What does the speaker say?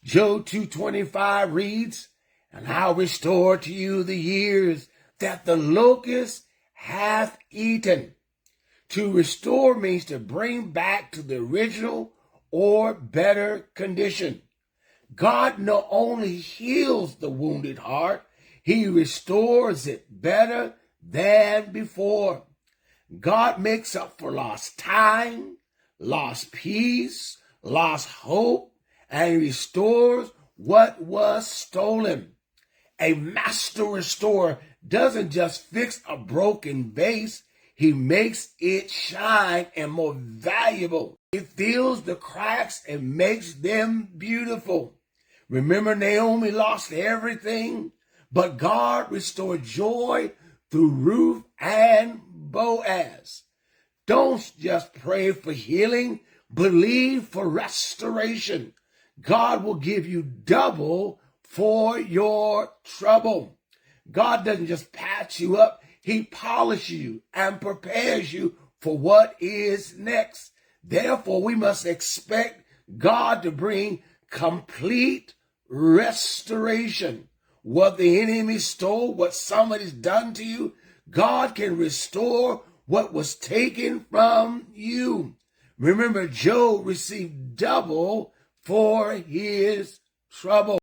Job 2:25 reads, "And I'll restore to you the years that the locust hath eaten." To restore means to bring back to the original or better condition. God not only heals the wounded heart, he restores it better than before. God makes up for lost time, lost peace, lost hope, and restores what was stolen. A master restorer doesn't just fix a broken vase, he makes it shine and more valuable. He fills the cracks and makes them beautiful. Remember, Naomi lost everything, but God restored joy through Ruth and Boaz. Don't just pray for healing, believe for restoration. God will give you double for your trouble. God doesn't just patch you up, he polishes you and prepares you for what is next. Therefore, we must expect God to bring complete restoration. What the enemy stole, what somebody's done to you, God can restore what was taken from you. Remember, Job received double for his trouble.